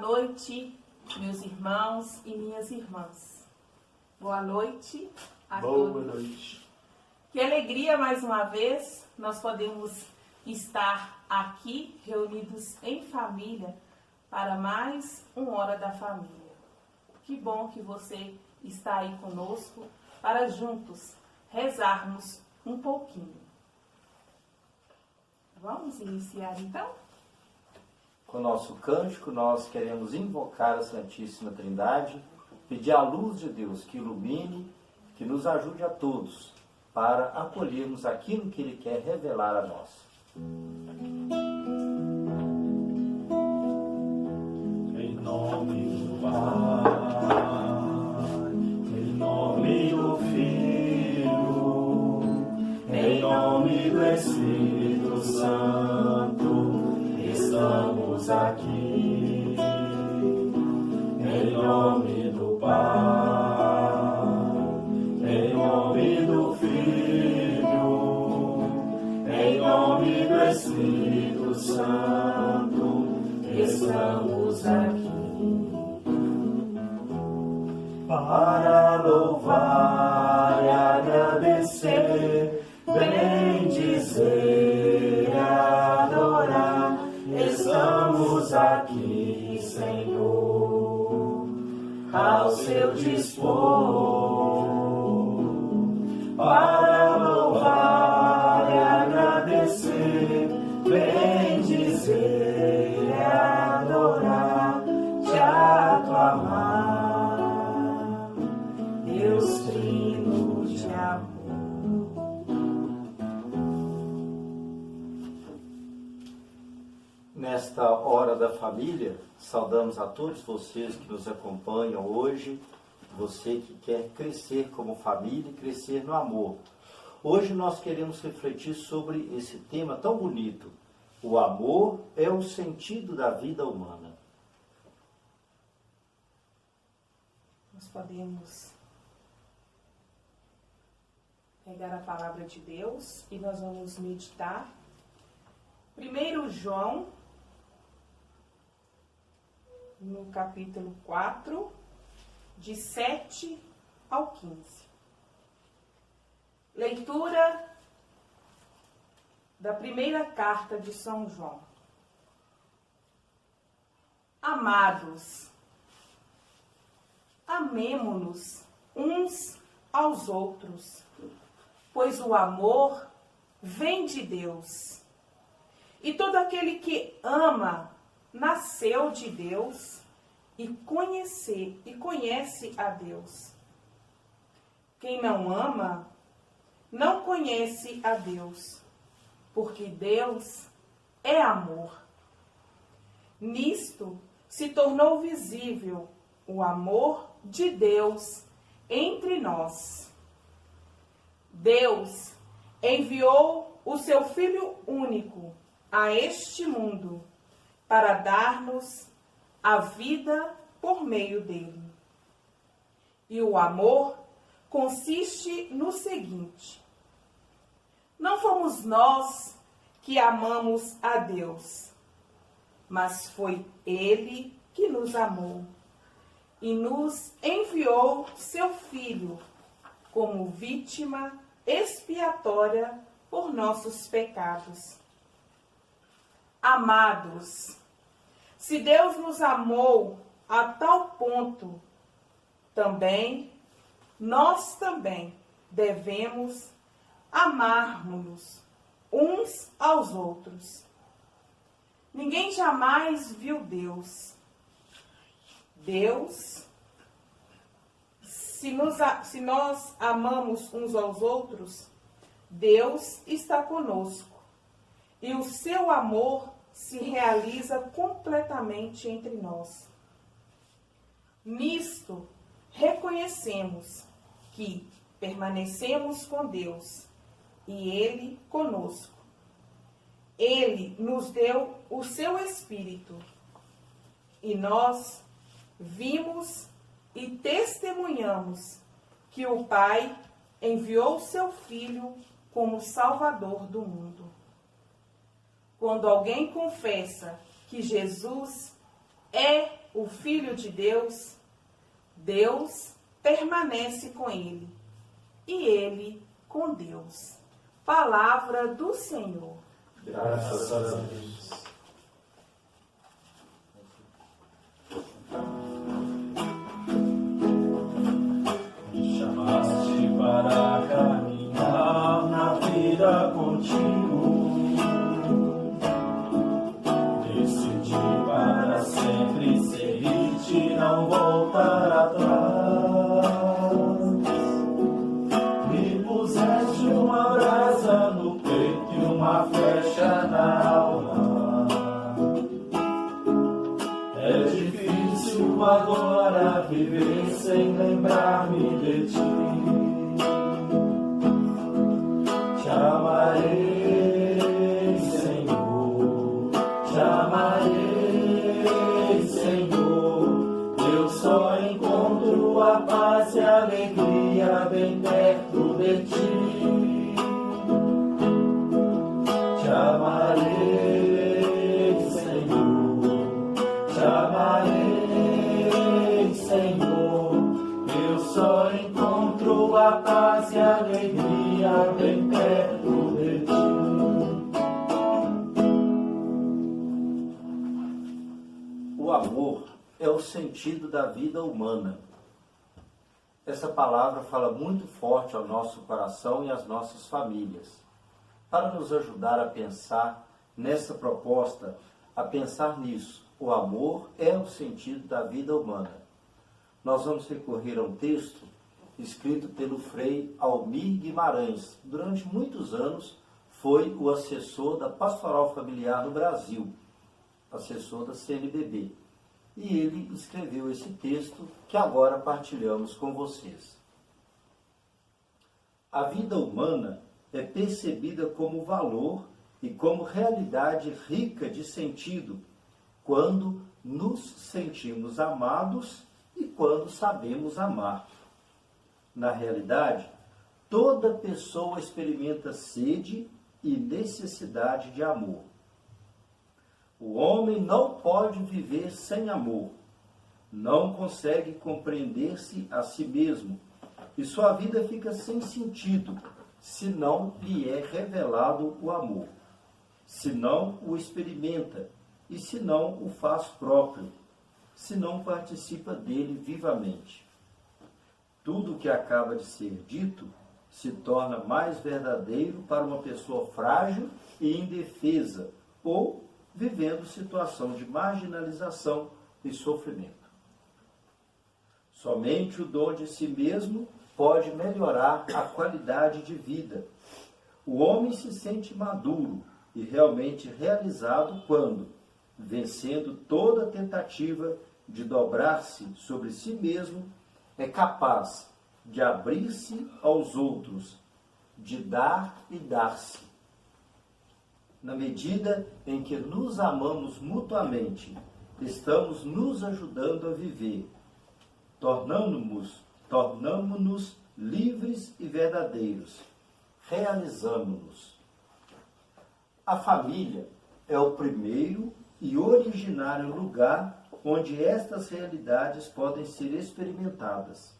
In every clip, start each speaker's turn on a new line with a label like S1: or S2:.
S1: noite, meus irmãos e minhas irmãs. Boa noite a todos.
S2: Boa noite.
S1: Que alegria mais uma vez nós podemos estar aqui reunidos em família para mais uma Hora da Família. Que bom que você está aí conosco para juntos rezarmos um pouquinho. Vamos iniciar então?
S2: Com o nosso cântico, nós queremos invocar a Santíssima Trindade, pedir a luz de Deus que ilumine, que nos ajude a todos para acolhermos aquilo que Ele quer revelar a nós.
S3: Em nome do Pai, em nome do Filho, em nome do Espírito Santo, estamos aqui. Em nome do Pai, em nome do Filho, em nome do Espírito Santo, estamos aqui para louvar e agradecer, bendizer e adorar. Estamos aqui, Senhor, ao seu dispor, para louvar e agradecer, bendizer e adorar, te aclamar, Deus Trino de amor.
S2: Nesta Hora da Família, saudamos a todos vocês que nos acompanham hoje, você que quer crescer como família e crescer no amor. Hoje nós queremos refletir sobre esse tema tão bonito. O amor é o sentido da vida humana.
S1: Nós podemos pegar a palavra de Deus e nós vamos meditar. 1 João, no capítulo 4, de 7 ao 15. Leitura da primeira carta de São João. Amados, amemo-nos uns aos outros, pois o amor vem de Deus. E todo aquele que ama nasceu de Deus e conhece a Deus. Quem não ama não conhece a Deus, porque Deus é amor. Nisto se tornou visível o amor de Deus entre nós. Deus enviou o seu Filho único a este mundo para dar-nos a vida por meio dele. E o amor consiste no seguinte: não fomos nós que amamos a Deus, mas foi Ele que nos amou e nos enviou seu Filho como vítima expiatória por nossos pecados. Amados, se Deus nos amou a tal ponto, nós também devemos amar-nos uns aos outros. Ninguém jamais viu Deus. Se nós amamos uns aos outros, Deus está conosco. E o seu amor se realiza completamente entre nós. Nisto, reconhecemos que permanecemos com Deus e Ele conosco. Ele nos deu o seu Espírito e nós vimos e testemunhamos que o Pai enviou seu Filho como Salvador do mundo. Quando alguém confessa que Jesus é o Filho de Deus, Deus permanece com ele e ele com Deus. Palavra do Senhor.
S3: Graças a Deus. Me chamaste para caminhar na vida contigo. Decidi para sempre seguir-te, não voltar atrás. Me puseste uma brasa no peito e uma flecha na alma. É difícil agora viver sem lembrar-me de ti. Te amarei, Senhor, te amarei, Senhor. Eu só encontro a paz e a alegria bem perto de ti. Te amarei, Senhor, te amarei, Senhor. Eu só encontro a paz e a alegria bem perto de ti.
S2: O amor é o sentido da vida humana. Essa palavra fala muito forte ao nosso coração e às nossas famílias. Para nos ajudar a pensar nessa proposta, a pensar nisso, o amor é o sentido da vida humana. Nós vamos recorrer a um texto escrito pelo Frei Almir Guimarães. Durante muitos anos foi o assessor da Pastoral Familiar no Brasil, assessor da CNBB. E ele escreveu esse texto que agora partilhamos com vocês. A vida humana é percebida como valor e como realidade rica de sentido quando nos sentimos amados e quando sabemos amar. Na realidade, toda pessoa experimenta sede e necessidade de amor. O homem não pode viver sem amor, não consegue compreender-se a si mesmo, e sua vida fica sem sentido se não lhe é revelado o amor, se não o experimenta e se não o faz próprio, se não participa dele vivamente. Tudo o que acaba de ser dito se torna mais verdadeiro para uma pessoa frágil e indefesa, ou vivendo situação de marginalização e sofrimento. Somente o dom de si mesmo pode melhorar a qualidade de vida. O homem se sente maduro e realmente realizado quando, vencendo toda tentativa de dobrar-se sobre si mesmo, é capaz de abrir-se aos outros, de dar e dar-se. Na medida em que nos amamos mutuamente, estamos nos ajudando a viver, tornamo-nos livres e verdadeiros, realizamo-nos. A família é o primeiro e originário lugar onde estas realidades podem ser experimentadas.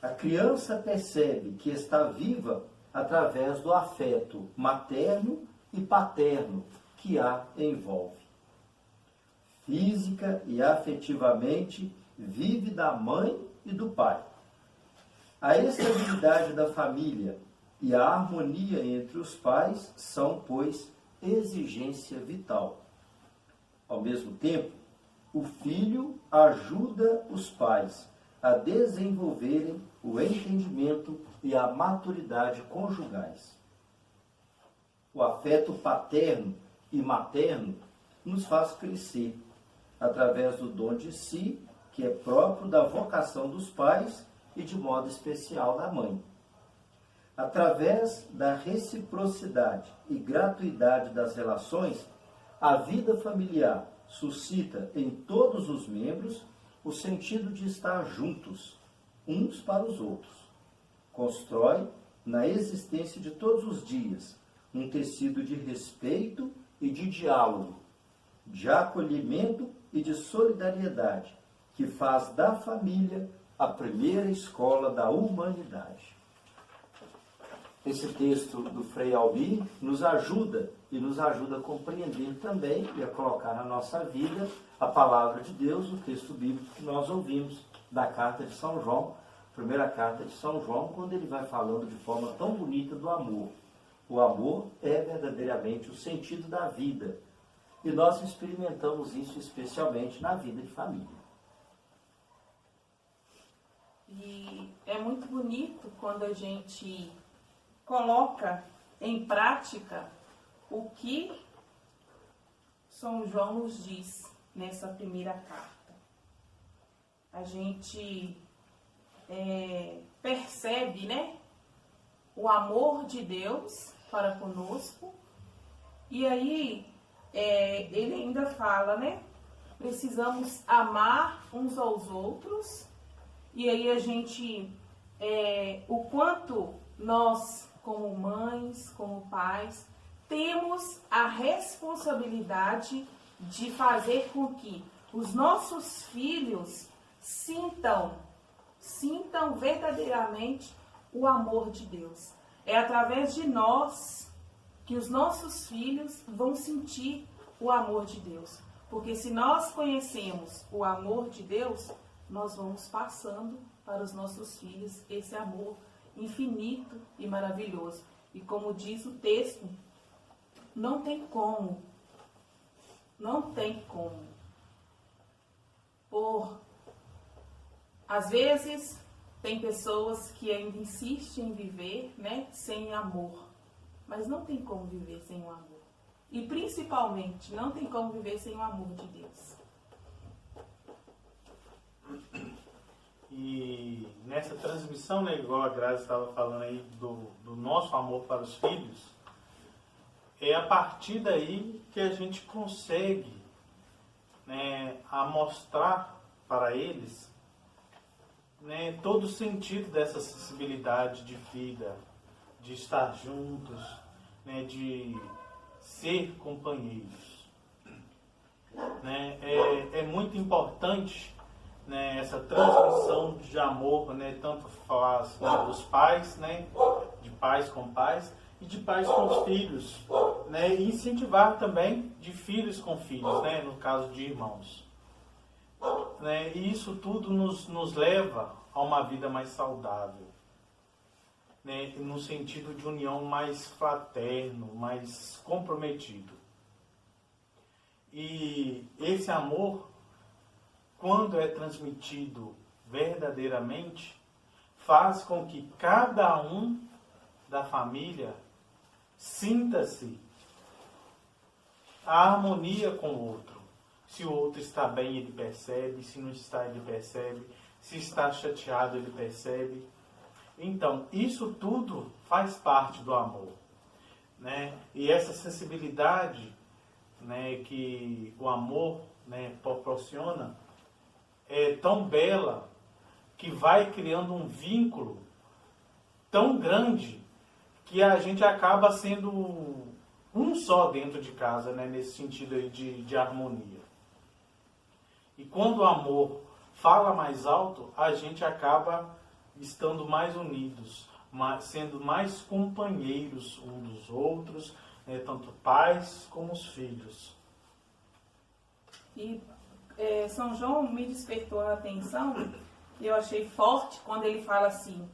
S2: A criança percebe que está viva através do afeto materno e paterno que a envolve. Física e afetivamente vive da mãe e do pai. A estabilidade da família e a harmonia entre os pais são, pois, exigência vital. Ao mesmo tempo, o filho ajuda os pais a desenvolverem o entendimento e a maturidade conjugais. O afeto paterno e materno nos faz crescer através do dom de si, que é próprio da vocação dos pais e de modo especial da mãe. Através da reciprocidade e gratuidade das relações, a vida familiar suscita em todos os membros o sentido de estar juntos, uns para os outros. Constrói, na existência de todos os dias, um tecido de respeito e de diálogo, de acolhimento e de solidariedade, que faz da família a primeira escola da humanidade. Esse texto do Frei Almir nos ajuda a compreender também e a colocar na nossa vida a palavra de Deus, o texto bíblico que nós ouvimos da carta de São João, primeira carta de São João, quando ele vai falando de forma tão bonita do amor. O amor é verdadeiramente o sentido da vida. E nós experimentamos isso especialmente na vida de família.
S1: E é muito bonito quando a gente coloca em prática o que São João nos diz nessa primeira carta. A gente percebe, né, o amor de Deus para conosco. E aí ele ainda fala, né, precisamos amar uns aos outros. E aí a gente, o quanto nós, como mães, como pais, temos a responsabilidade de fazer com que os nossos filhos sintam verdadeiramente o amor de Deus. É através de nós que os nossos filhos vão sentir o amor de Deus. Porque se nós conhecemos o amor de Deus, nós vamos passando para os nossos filhos esse amor infinito e maravilhoso. E como diz o texto, não tem como. Às vezes, tem pessoas que ainda insistem em viver, né, sem amor. Mas não tem como viver sem o amor. E principalmente, não tem como viver sem o amor de Deus.
S4: E nessa transmissão, né, igual a Grazi estava falando aí, do nosso amor para os filhos, é a partir daí que a gente consegue, né, mostrar para eles, né, todo o sentido dessa sensibilidade de vida, de estar juntos, né, de ser companheiros. Né? É muito importante, né, essa transmissão de amor, né, tanto faz, né, dos pais, né, de pais com pais, e de pais com os filhos, né, e incentivar também de filhos com filhos, né, no caso de irmãos. Né, e isso tudo nos leva a uma vida mais saudável, né, no sentido de união mais fraterno, mais comprometido. E esse amor, quando é transmitido verdadeiramente, faz com que cada um da família sinta-se a harmonia com o outro. Se o outro está bem, ele percebe. Se não está, ele percebe. Se está chateado, ele percebe. Então, isso tudo faz parte do amor, né? E essa sensibilidade, né, que o amor, né, proporciona é tão bela que vai criando um vínculo tão grande que a gente acaba sendo um só dentro de casa, né, nesse sentido aí de harmonia. E quando o amor fala mais alto, a gente acaba estando mais unidos, sendo mais companheiros uns dos outros, né, tanto pais como os filhos.
S1: E São João me despertou a atenção, e eu achei forte quando ele fala assim: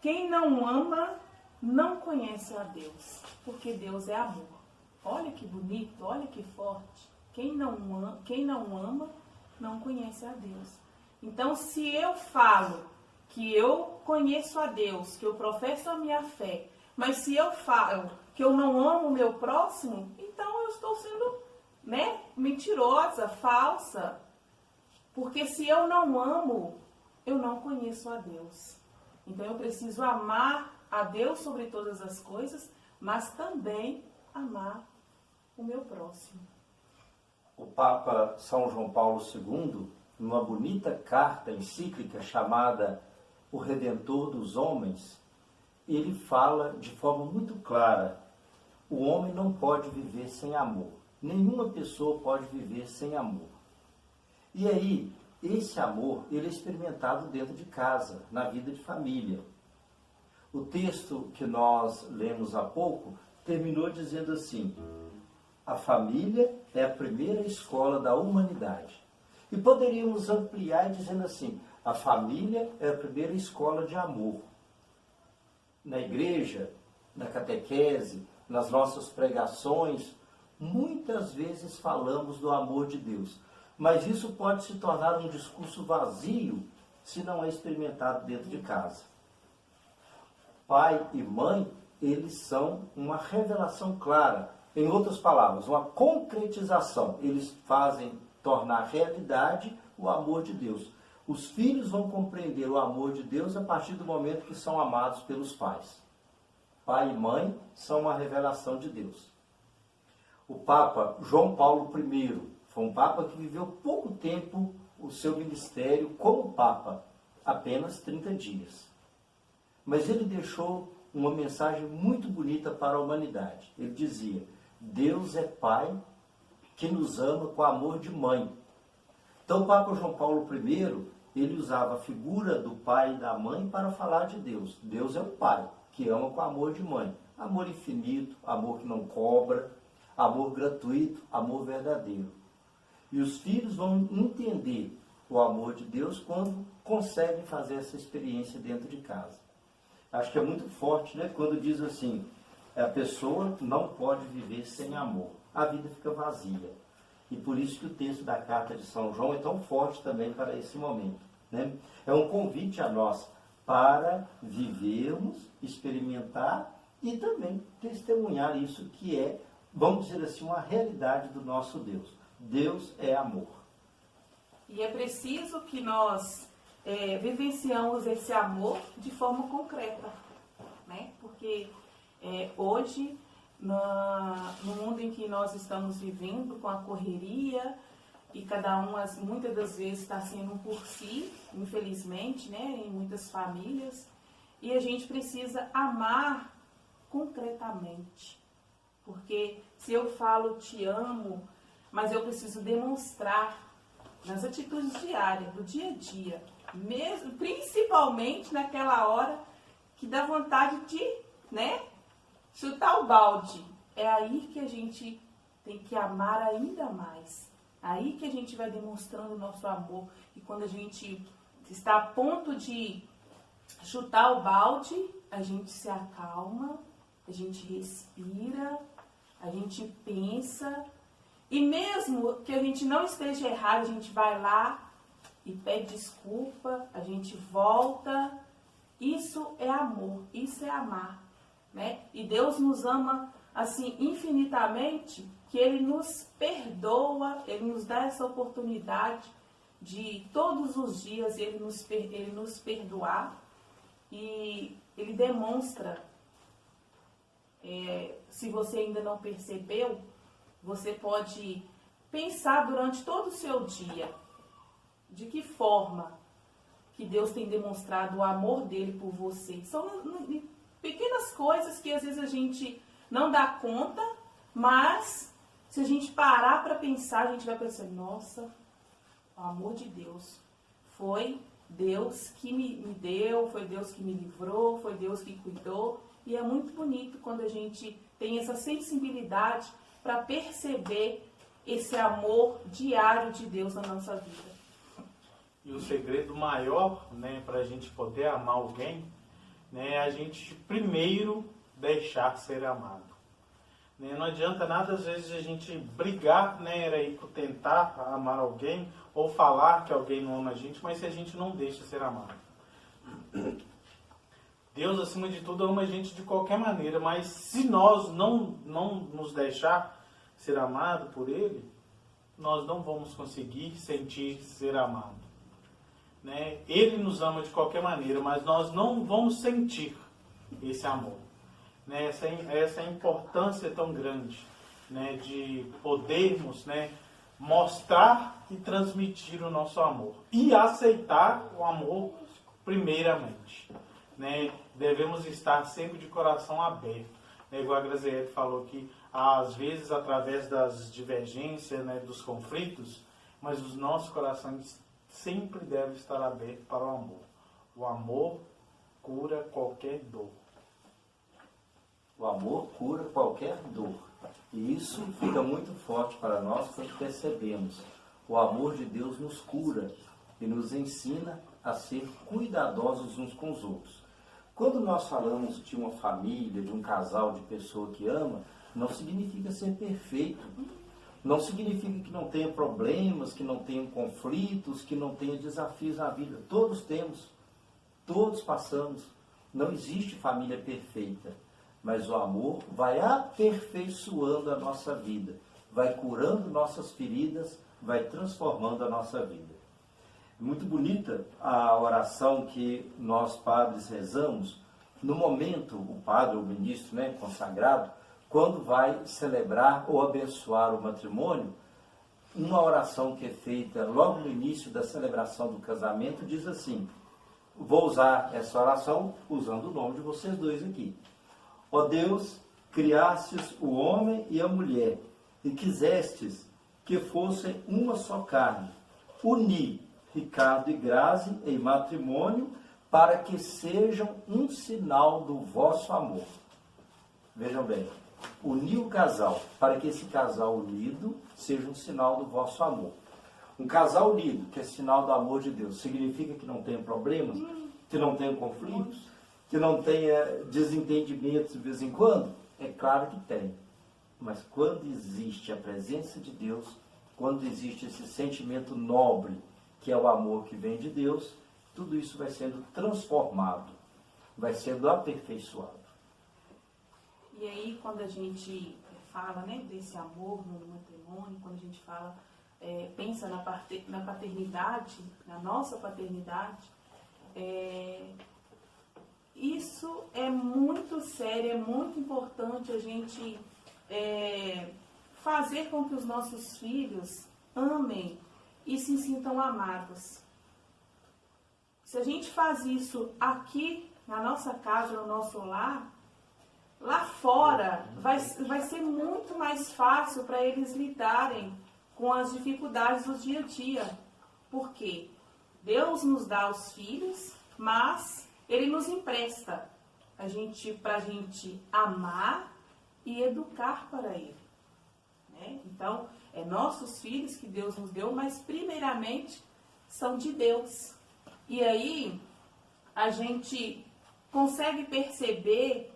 S1: quem não ama não conhece a Deus, porque Deus é amor. Olha que bonito, olha que forte. Quem não ama não conhece a Deus. Então, se eu falo que eu conheço a Deus, que eu professo a minha fé, mas se eu falo que eu não amo o meu próximo, então eu estou sendo, né, mentirosa, falsa. Porque se eu não amo, eu não conheço a Deus. Então eu preciso amar a Deus sobre todas as coisas, mas também amar o meu próximo.
S2: O Papa São João Paulo II, numa bonita carta encíclica chamada O Redentor dos Homens, ele fala de forma muito clara: o homem não pode viver sem amor. Nenhuma pessoa pode viver sem amor. E aí, esse amor, ele é experimentado dentro de casa, na vida de família. O texto que nós lemos há pouco terminou dizendo assim: a família é a primeira escola da humanidade. E poderíamos ampliar dizendo assim: a família é a primeira escola de amor. Na igreja, na catequese, nas nossas pregações, muitas vezes falamos do amor de Deus. Mas isso pode se tornar um discurso vazio se não é experimentado dentro de casa. Pai e mãe, eles são uma revelação clara. Em outras palavras, uma concretização. Eles fazem tornar realidade o amor de Deus. Os filhos vão compreender o amor de Deus a partir do momento que são amados pelos pais. Pai e mãe são uma revelação de Deus. O Papa João Paulo I foi um Papa que viveu pouco tempo o seu ministério como Papa, apenas 30 dias. Mas ele deixou uma mensagem muito bonita para a humanidade. Ele dizia: Deus é Pai que nos ama com amor de mãe. Então o Papa João Paulo I, ele usava a figura do pai e da mãe para falar de Deus. Deus é o Pai que ama com amor de mãe. Amor infinito, amor que não cobra, amor gratuito, amor verdadeiro. E os filhos vão entender o amor de Deus quando conseguem fazer essa experiência dentro de casa. Acho que é muito forte, né? Quando diz assim: a pessoa não pode viver sem amor. A vida fica vazia. E por isso que o texto da carta de São João é tão forte também para esse momento, né? É um convite a nós para vivermos, experimentar e também testemunhar isso que é, vamos dizer assim, uma realidade do nosso Deus. Deus é amor.
S1: E é preciso que nós vivenciamos esse amor de forma concreta, né? Porque hoje, no mundo em que nós estamos vivendo, com a correria, e cada um, muitas das vezes, está sendo um por si, infelizmente, né? Em muitas famílias, e a gente precisa amar concretamente. Porque se eu falo te amo, mas eu preciso demonstrar nas atitudes diárias, do dia a dia, mesmo, principalmente naquela hora que dá vontade de, né, chutar o balde. É aí que a gente tem que amar ainda mais. Aí que a gente vai demonstrando o nosso amor. E quando a gente está a ponto de chutar o balde, a gente se acalma, a gente respira, a gente pensa. E mesmo que a gente não esteja errado, a gente vai lá e pede desculpa, a gente volta. Isso é amor, isso é amar, né? E Deus nos ama assim infinitamente, que Ele nos perdoa, Ele nos dá essa oportunidade de todos os dias Ele nos perdoar. E Ele demonstra, se você ainda não percebeu, você pode pensar durante todo o seu dia de que forma que Deus tem demonstrado o amor dele por você. São pequenas coisas que às vezes a gente não dá conta, mas se a gente parar para pensar, a gente vai pensar: nossa, o amor de Deus. Foi Deus que me deu, foi Deus que me livrou, foi Deus que cuidou. E é muito bonito quando a gente tem essa sensibilidade para perceber esse amor diário de Deus na nossa vida.
S4: E o segredo maior, né, para a gente poder amar alguém, né, é a gente primeiro deixar ser amado. Né, não adianta nada, às vezes, a gente brigar, né, aí, por tentar amar alguém, ou falar que alguém não ama a gente, mas se a gente não deixa ser amado. Deus, acima de tudo, ama a gente de qualquer maneira, mas se nós não nos deixar ser amado por Ele, nós não vamos conseguir sentir ser amado. Né? Ele nos ama de qualquer maneira, mas nós não vamos sentir esse amor. Né? Essa importância tão grande, né, de podermos, né, mostrar e transmitir o nosso amor. E aceitar o amor primeiramente. Né? Devemos estar sempre de coração aberto. Né? Igual a Graziele falou aqui, às vezes através das divergências, né, dos conflitos, mas os nossos corações sempre devem estar abertos para o amor. O amor cura qualquer dor.
S2: O amor cura qualquer dor. E isso fica muito forte para nós quando percebemos. O amor de Deus nos cura e nos ensina a ser cuidadosos uns com os outros. Quando nós falamos de uma família, de um casal, de pessoa que ama, não significa ser perfeito. Não significa que não tenha problemas, que não tenha conflitos, que não tenha desafios na vida. Todos temos, todos passamos. Não existe família perfeita. Mas o amor vai aperfeiçoando a nossa vida, vai curando nossas feridas, vai transformando a nossa vida. É muito bonita a oração que nós padres rezamos no momento, o padre, o ministro, né, consagrado, quando vai celebrar ou abençoar o matrimônio. Uma oração que é feita logo no início da celebração do casamento diz assim, vou usar essa oração usando o nome de vocês dois aqui. Ó Deus, criastes o homem e a mulher, e quisestes que fossem uma só carne. Uni Ricardo e Grazi em matrimônio, para que sejam um sinal do vosso amor. Vejam bem, unir o casal, para que esse casal unido seja um sinal do vosso amor. Um casal unido, que é sinal do amor de Deus, significa que não tenha problemas, que não tenha conflitos, que não tenha desentendimentos de vez em quando? É claro que tem. Mas quando existe a presença de Deus, quando existe esse sentimento nobre, que é o amor que vem de Deus, tudo isso vai sendo transformado, vai sendo aperfeiçoado.
S1: E aí, quando a gente fala, né, desse amor no matrimônio, quando a gente fala, pensa na paternidade, na nossa paternidade, isso é muito sério, é muito importante a gente fazer com que os nossos filhos amem e se sintam amados. Se a gente faz isso aqui, na nossa casa, no nosso lar, lá fora vai ser muito mais fácil para eles lidarem com as dificuldades do dia a dia. Por quê? Deus nos dá os filhos, mas Ele nos empresta para a gente amar e educar para Ele. Né? Então, é nossos filhos que Deus nos deu, mas primeiramente são de Deus. E aí, a gente consegue perceber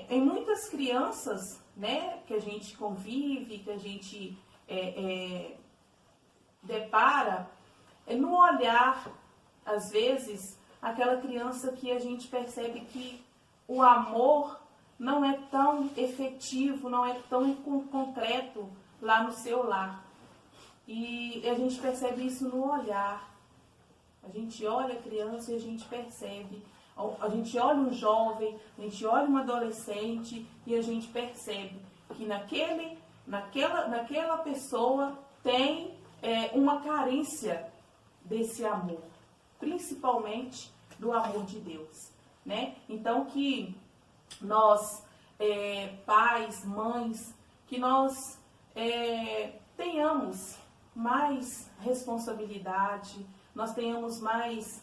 S1: em muitas crianças, né, que a gente convive, que a gente depara, no olhar, às vezes, aquela criança que a gente percebe que o amor não é tão efetivo, não é tão concreto lá no seu lar. E a gente percebe isso no olhar. A gente olha a criança e a gente percebe. A gente olha um jovem, a gente olha um adolescente e a gente percebe que naquela pessoa tem uma carência desse amor, principalmente do amor de Deus, né? Então que nós, pais, mães, que nós tenhamos mais responsabilidade, nós tenhamos mais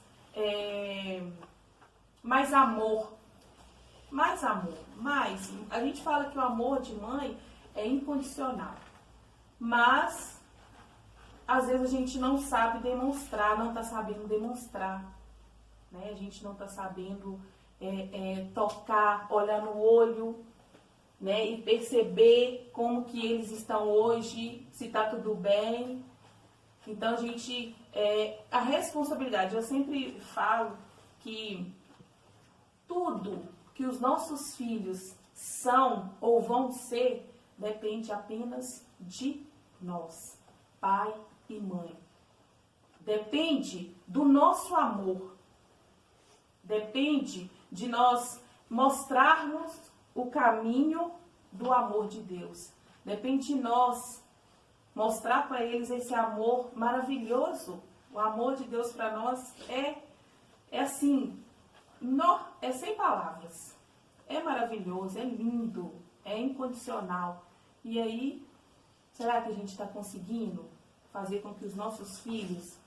S1: amor. Mais amor, mais. A gente fala que o amor de mãe é incondicional. Mas, às vezes a gente não sabe demonstrar, não está sabendo demonstrar. Né? A gente não está sabendo tocar, olhar no olho, né? E perceber como que eles estão hoje, se está tudo bem. Então, a gente... a responsabilidade, eu sempre falo que tudo que os nossos filhos são ou vão ser depende apenas de nós, pai e mãe. Depende do nosso amor. Depende de nós mostrarmos o caminho do amor de Deus. Depende de nós mostrar para eles esse amor maravilhoso. O amor de Deus para nós é assim, é sem palavras. É maravilhoso, é lindo. é incondicional. E aí, será que a gente está conseguindo fazer com que os nossos filhos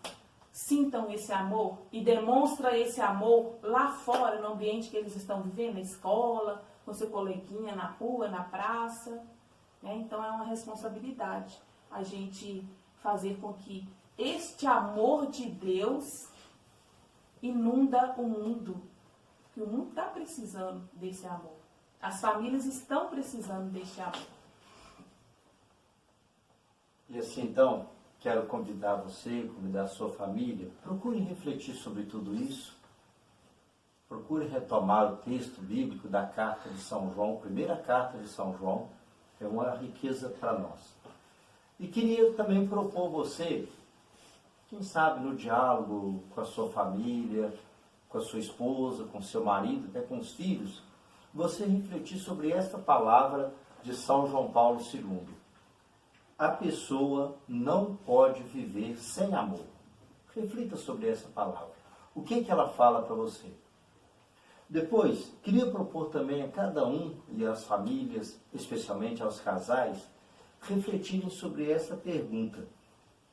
S1: sintam esse amor e demonstra esse amor lá fora, no ambiente que eles estão vivendo, na escola, com seu coleguinha, na rua, na praça, né? Então é uma responsabilidade a gente fazer com que este amor de Deus inunda o mundo, que o mundo está precisando desse amor. As famílias estão precisando deste amor.
S2: E assim, então, quero convidar você, convidar a sua família, procure refletir sobre tudo isso. Procure retomar o texto bíblico da carta de São João, primeira carta de São João, é uma riqueza para nós. E queria também propor você, quem sabe no diálogo com a sua família, com a sua esposa, com o seu marido, até com os filhos, você refletir sobre esta palavra de São João Paulo II. A pessoa não pode viver sem amor. Reflita sobre essa palavra. O que ela fala para você? Depois, queria propor também a cada um e às famílias, especialmente aos casais, refletirem sobre essa pergunta.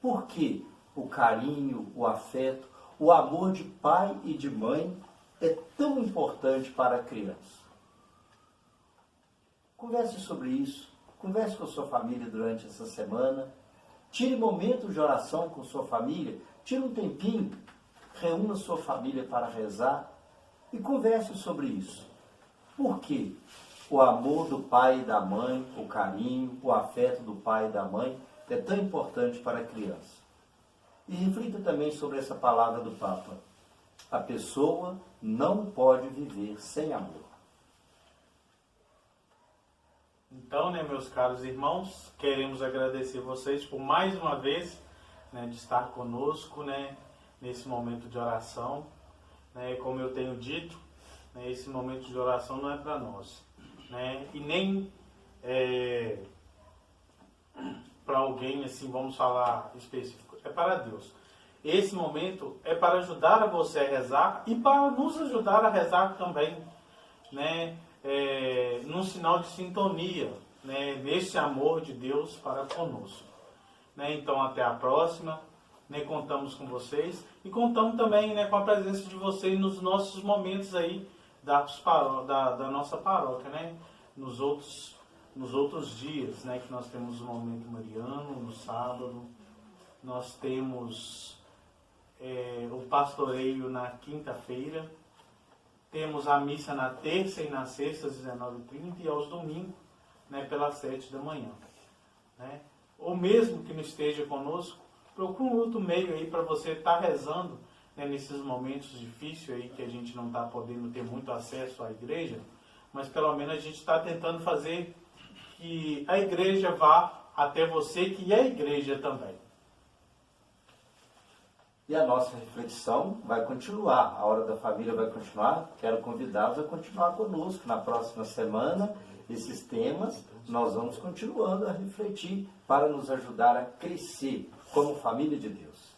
S2: Por que o carinho, o afeto, o amor de pai e de mãe é tão importante para a criança? Converse sobre isso. Converse com a sua família durante essa semana. Tire momentos de oração com sua família. Tire um tempinho. Reúna sua família para rezar. E converse sobre isso. Por quê? O amor do pai e da mãe, o carinho, o afeto do pai e da mãe é tão importante para a criança. E reflita também sobre essa palavra do Papa. A pessoa não pode viver sem amor.
S4: Então, né, meus caros irmãos, queremos agradecer vocês por mais uma vez, né, de estar conosco, né, nesse momento de oração. Né, como eu tenho dito, né, esse momento de oração não é para nós, né, e nem para alguém, assim, vamos falar específico, é para Deus. Esse momento é para ajudar a você a rezar e para nos ajudar a rezar também, né, num sinal de sintonia, né, nesse amor de Deus para conosco. Né, então, até a próxima. Né, contamos com vocês e contamos também, né, com a presença de vocês nos nossos momentos aí da nossa paróquia, né, nos outros dias, né, que nós temos o momento mariano, no sábado, nós temos o pastoreio na quinta-feira, temos a missa na terça e na sexta às 19h30 e aos domingos, né, pelas 7 da manhã. Né? Ou mesmo que não esteja conosco, procure um outro meio aí para você estar rezando, né, nesses momentos difíceis aí que a gente não está podendo ter muito acesso à igreja, mas pelo menos a gente está tentando fazer que a igreja vá até você, que é a igreja também.
S2: E a nossa reflexão vai continuar, a Hora da Família vai continuar. Quero convidá-los a continuar conosco na próxima semana. Esses temas nós vamos continuando a refletir para nos ajudar a crescer como família de Deus.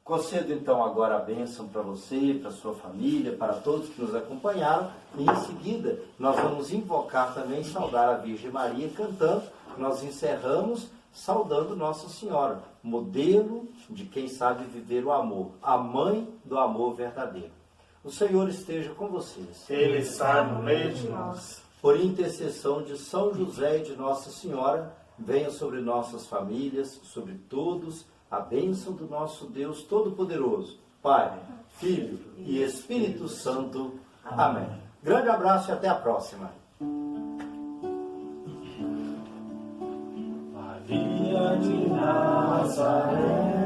S2: Concedo então agora a bênção para você, para a sua família, para todos que nos acompanharam. E em seguida nós vamos invocar também, saudar a Virgem Maria cantando. Nós encerramos saudando Nossa Senhora, modelo de quem sabe viver o amor, a mãe do amor verdadeiro. O Senhor esteja com vocês.
S4: Ele está no meio de nós.
S2: Por intercessão de São José e de Nossa Senhora, venha sobre nossas famílias, sobre todos, a bênção do nosso Deus Todo-Poderoso, Pai, Filho e Espírito Santo. Amém. Grande abraço e até a próxima.
S3: Maria de Nazaré,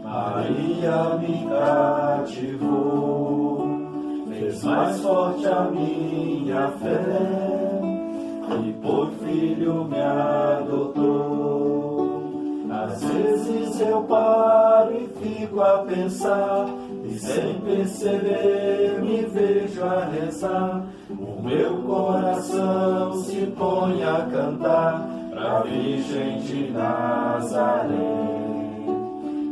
S3: Maria me cativou, fez mais forte a minha fé, e por filho me adotou. Às vezes eu paro e fico a pensar, e sem perceber me vejo a rezar. O meu coração se põe a cantar pra Virgem de Nazaré.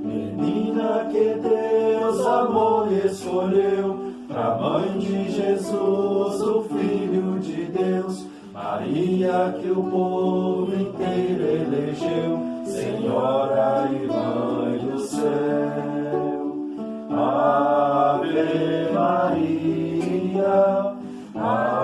S3: Menina que Deus amor e escolheu, pra mãe de Jesus, o Filho de Deus, Maria que o povo inteiro elegeu, Senhora e Mãe do céu. Ave Maria, Ave